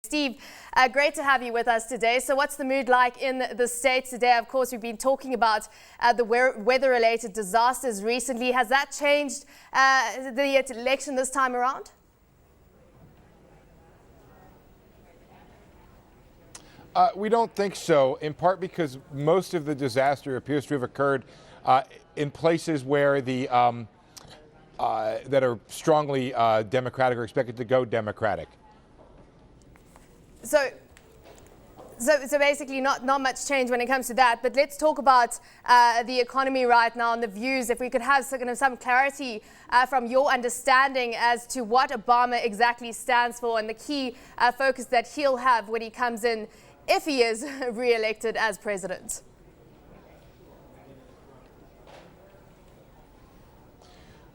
Steve, great to have you with us today. So what's the mood like in the States today? Of course, we've been talking about the weather-related disasters recently. Has that changed the election this time around? We don't think so, in part because most of the disaster appears to have occurred in places where the that are strongly Democratic or expected to go Democratic. So basically not much change when it comes to that. But let's talk about the economy right now and the views. If we could have some clarity from your understanding as to what Obama exactly stands for and the key focus that he'll have when he comes in, if he is re-elected as president.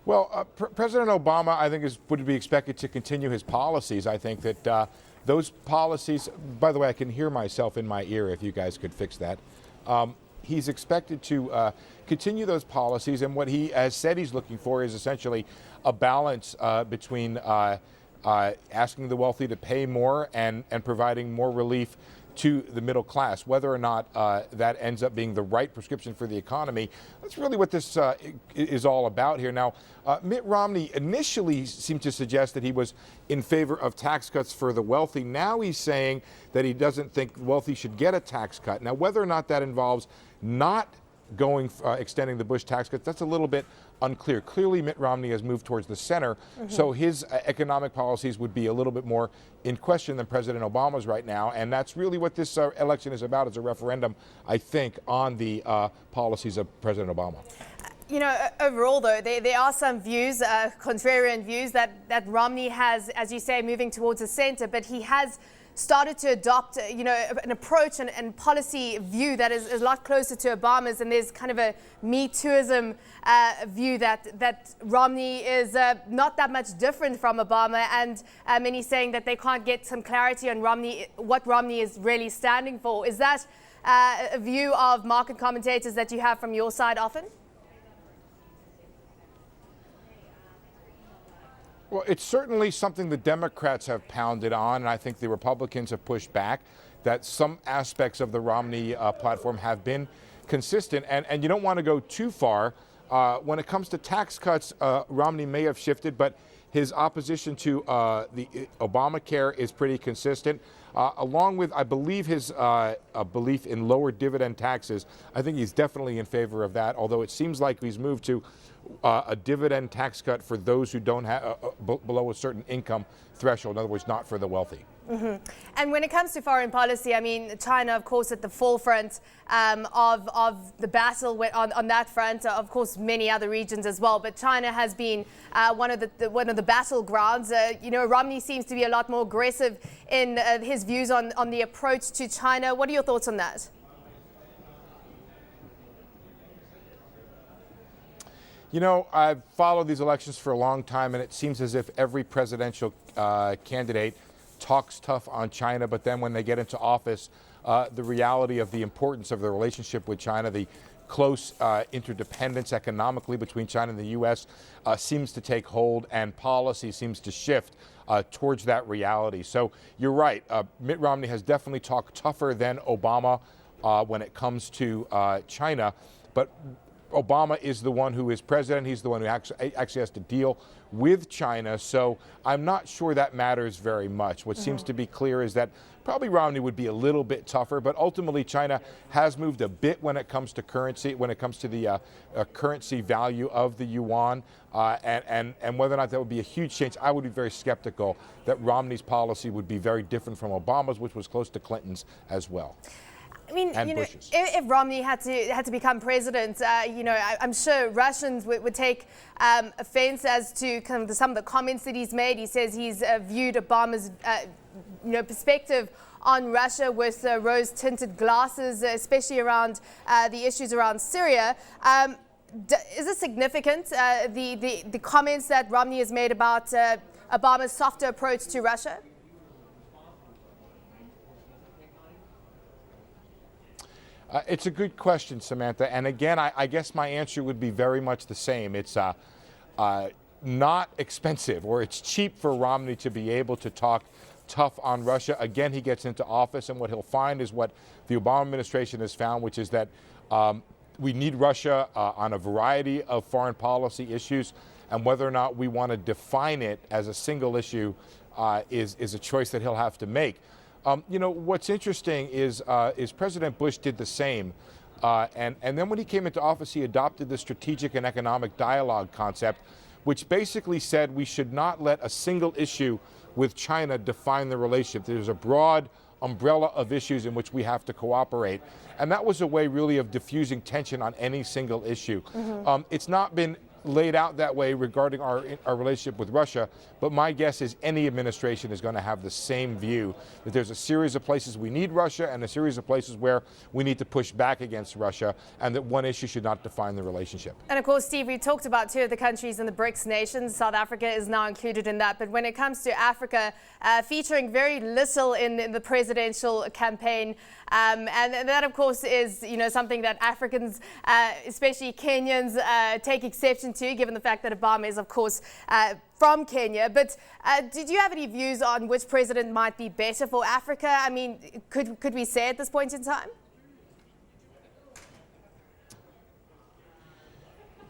Well, President Obama, I think, would be expected to continue his policies. I think that those policies, by the way, I can hear myself in my ear if you guys could fix that. He's expected to continue those policies, and what he has said he's looking for is essentially a balance between asking the wealthy to pay more and providing more relief to the middle class. Whether or not that ends up being the right prescription for the economy, that's really what this is all about here. Now, Mitt Romney initially seemed to suggest that he was in favor of tax cuts for the wealthy. Now he's saying that he doesn't think wealthy should get a tax cut. Now, whether or not that involves not extending the Bush tax cuts, that's a little bit unclear. Clearly, Mitt Romney has moved towards the center, so his economic policies would be a little bit more in question than President Obama's right now, and that's really what this election is about, is a referendum, I think, on the policies of President Obama. You know, overall, though, there are some views, contrarian views, that Romney has, as you say, moving towards the center, but he has started to adopt, an approach and policy view that is a lot closer to Obama's, and there's kind of a Me Tooism view that Romney is not that much different from Obama, and many saying that they can't get some clarity on what Romney is really standing for. Is that a view of market commentators that you have from your side often? Well, it's certainly something the Democrats have pounded on, and I think the Republicans have pushed back, that some aspects of the Romney platform have been consistent. And you don't want to go too far. When it comes to tax cuts, Romney may have shifted, but his opposition to the Obamacare is pretty consistent. Along with, I believe, his belief in lower dividend taxes. I think he's definitely in favor of that, although it seems like he's moved to a dividend tax cut for those who don't have below a certain income threshold, in other words, not for the wealthy. And when it comes to foreign policy, I mean, China, of course, at the forefront of the battle on that front. Of course, many other regions as well. But China has been one of the battlegrounds. Romney seems to be a lot more aggressive in his views on the approach to China. What are your thoughts on that? You know, I've followed these elections for a long time, and it seems as if every presidential candidate talks tough on China, but then when they get into office, the reality of the importance of the relationship with China, the close interdependence economically between China and the U.S. Seems to take hold, and policy seems to shift towards that reality. So you're right. Mitt Romney has definitely talked tougher than Obama when it comes to China, but Obama is the one who is president. He's the one who actually has to deal with China. So I'm not sure that matters very much. What seems to be clear is that probably Romney would be a little bit tougher, but ultimately China has moved a bit when it comes to currency, when it comes to the currency value of the yuan, and whether or not that would be a huge change. I would be very skeptical that Romney's policy would be very different from Obama's, which was close to Clinton's as well. I mean, if Romney had to become president, I'm sure Russians would take offense as to kind of some of the comments that he's made. He says he's viewed Obama's perspective on Russia with rose-tinted glasses, especially around the issues around Syria. Is it significant, the comments that Romney has made about Obama's softer approach to Russia? It's a good question, Samantha. And again, I guess my answer would be very much the same. It's not expensive, or it's cheap for Romney to be able to talk tough on Russia. Again, he gets into office, and what he'll find is what the Obama administration has found, which is that we need Russia on a variety of foreign policy issues, and whether or not we want to define it as a single issue is a choice that he'll have to make. You know, what's interesting is President Bush did the same. And then when he came into office, he adopted the strategic and economic dialogue concept, which basically said we should not let a single issue with China define the relationship. There's a broad umbrella of issues in which we have to cooperate. And that was a way really of diffusing tension on any single issue. It's not been laid out that way regarding our relationship with Russia, but my guess is any administration is going to have the same view, that there's a series of places we need Russia and a series of places where we need to push back against Russia, and that one issue should not define the relationship. And of course, Steve, we talked about two of the countries in the BRICS nations. South Africa is now included in that, but when it comes to Africa, featuring very little in the presidential campaign, and that, of course, is something that Africans, especially Kenyans, take exception to, given the fact that Obama is, of course, from Kenya. But did you have any views on which president might be better for Africa? I mean, could we say at this point in time?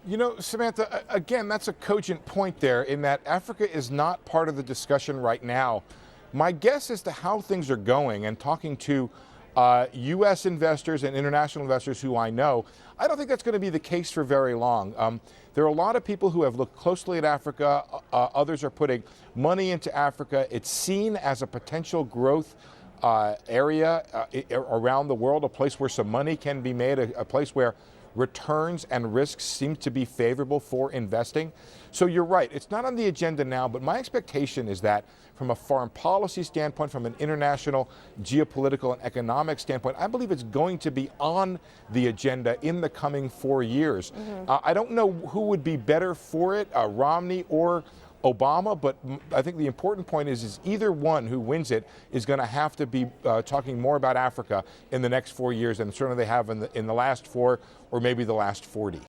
You know, Samantha, again, that's a cogent point there in that Africa is not part of the discussion right now. My guess as to how things are going, and talking to U.S. investors and international investors who I know, I don't think that's going to be the case for very long. There are a lot of people who have looked closely at Africa. Others are putting money into Africa. It's seen as a potential growth area around the world, a place where some money can be made, a place where returns and risks seem to be favorable for investing. So you're right, it's not on the agenda now, but my expectation is that from a foreign policy standpoint, from an international geopolitical and economic standpoint, I believe it's going to be on the agenda in the coming 4 years. I don't know who would be better for it, Romney or Obama, but I think the important point is either one who wins it is going to have to be talking more about Africa in the next 4 years than certainly they have in the last 4 or maybe the last 40.